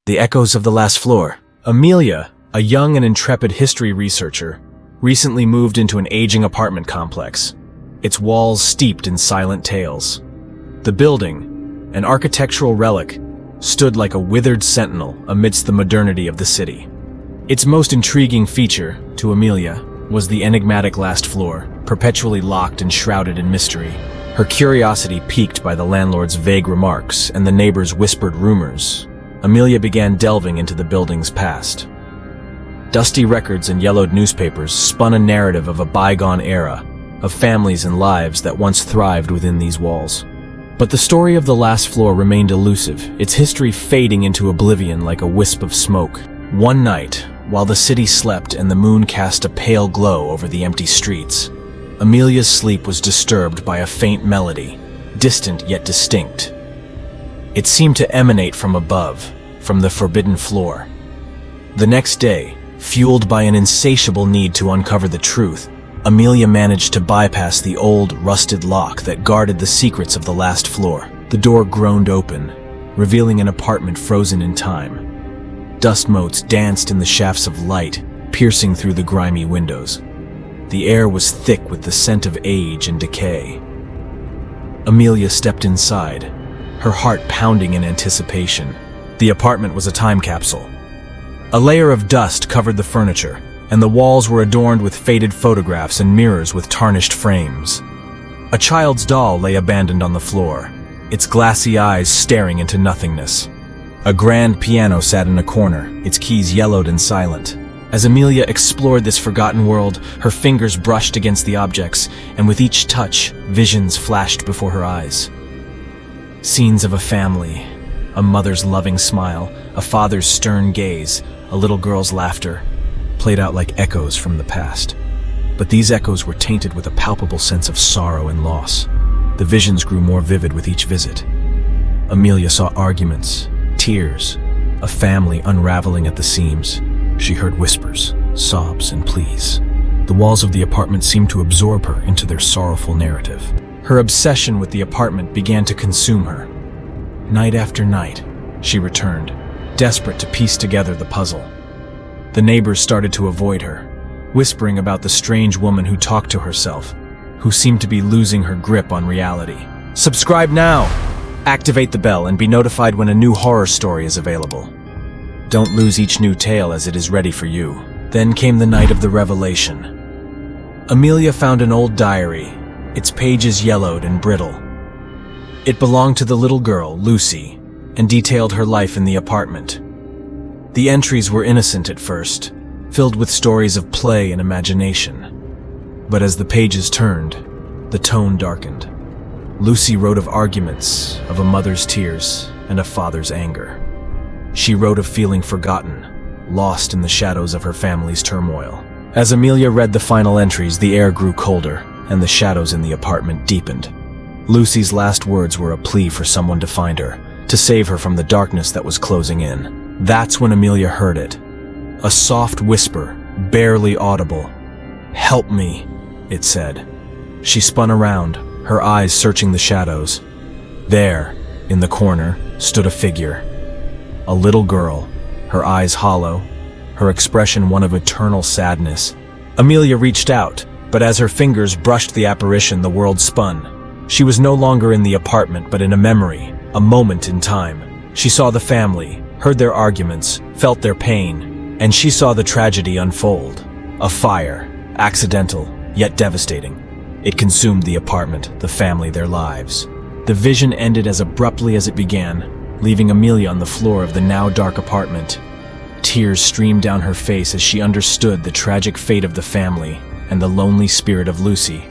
The echoes of the last floor. Amelia, a young and intrepid history researcher, recently moved into an aging apartment complex, its walls steeped in silent tales. The building, an architectural relic, stood like a withered sentinel amidst the modernity of the city. Its most intriguing feature, to Amelia, was the enigmatic last floor, perpetually locked and shrouded in mystery. Her curiosity piqued by the landlord's vague remarks and the neighbors' whispered rumors, Amelia began delving into the building's past. Dusty records and yellowed newspapers spun a narrative of a bygone era, of families and lives that once thrived within these walls. But the story of the last floor remained elusive, its history fading into oblivion like a wisp of smoke. One night, while the city slept and the moon cast a pale glow over the empty streets, Amelia's sleep was disturbed by a faint melody, distant yet distinct. It seemed to emanate from above, from the forbidden floor. The next day, fueled by an insatiable need to uncover the truth, Amelia managed to bypass the old, rusted lock that guarded the secrets of the last floor. The door groaned open, revealing an apartment frozen in time. Dust motes danced in the shafts of light, piercing through the grimy windows. The air was thick with the scent of age and decay. Amelia stepped inside, her heart pounding in anticipation. The apartment was a time capsule. A layer of dust covered the furniture, and the walls were adorned with faded photographs and mirrors with tarnished frames. A child's doll lay abandoned on the floor, its glassy eyes staring into nothingness. A grand piano sat in a corner, its keys yellowed and silent. As Amelia explored this forgotten world, her fingers brushed against the objects, and with each touch, visions flashed before her eyes. Scenes of a family, a mother's loving smile, a father's stern gaze, a little girl's laughter, played out like echoes from the past. But these echoes were tainted with a palpable sense of sorrow and loss. The visions grew more vivid with each visit. Amelia saw arguments, tears, a family unraveling at the seams. She heard whispers, sobs, and pleas. The walls of the apartment seemed to absorb her into their sorrowful narrative. Her obsession with the apartment began to consume her. Night after night, she returned, desperate to piece together the puzzle. The neighbors started to avoid her, whispering about the strange woman who talked to herself, who seemed to be losing her grip on reality. Subscribe now! Activate the bell and be notified when a new horror story is available. Don't lose each new tale as it is ready for you. Then came the night of the revelation. Amelia found an old diary, its pages yellowed and brittle. It belonged to the little girl, Lucy, and detailed her life in the apartment. The entries were innocent at first, filled with stories of play and imagination. But as the pages turned, the tone darkened. Lucy wrote of arguments, of a mother's tears, and a father's anger. She wrote of feeling forgotten, lost in the shadows of her family's turmoil. As Amelia read the final entries, the air grew colder, and the shadows in the apartment deepened. Lucy's last words were a plea for someone to find her, to save her from the darkness that was closing in. That's when Amelia heard it. A soft whisper, barely audible. "Help me," it said. She spun around, her eyes searching the shadows. There, in the corner, stood a figure. A little girl, her eyes hollow, her expression one of eternal sadness. Amelia reached out, but as her fingers brushed the apparition, the world spun. She was no longer in the apartment, but in a memory, a moment in time. She saw the family, heard their arguments, felt their pain, and she saw the tragedy unfold. A fire, accidental, yet devastating. It consumed the apartment, the family, their lives. The vision ended as abruptly as it began, leaving Amelia on the floor of the now dark apartment. Tears streamed down her face as she understood the tragic fate of the family and the lonely spirit of Lucy,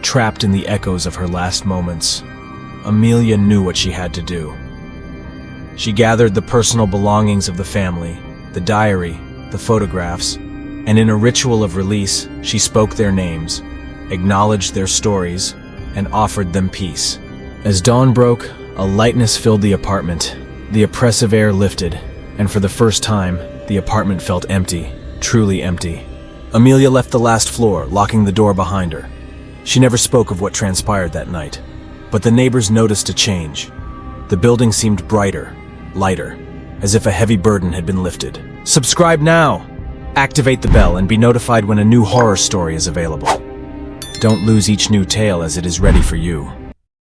trapped in the echoes of her last moments. Amelia knew what she had to do. She gathered the personal belongings of the family, the diary, the photographs, and in a ritual of release, she spoke their names, acknowledged their stories, and offered them peace. As dawn broke, a lightness filled the apartment. The oppressive air lifted, and for the first time, the apartment felt empty, truly empty. Amelia left the last floor, locking the door behind her. She never spoke of what transpired that night, but the neighbors noticed a change. The building seemed brighter, lighter, as if a heavy burden had been lifted. Subscribe now! Activate the bell and be notified when a new horror story is available. Don't lose each new tale as it is ready for you.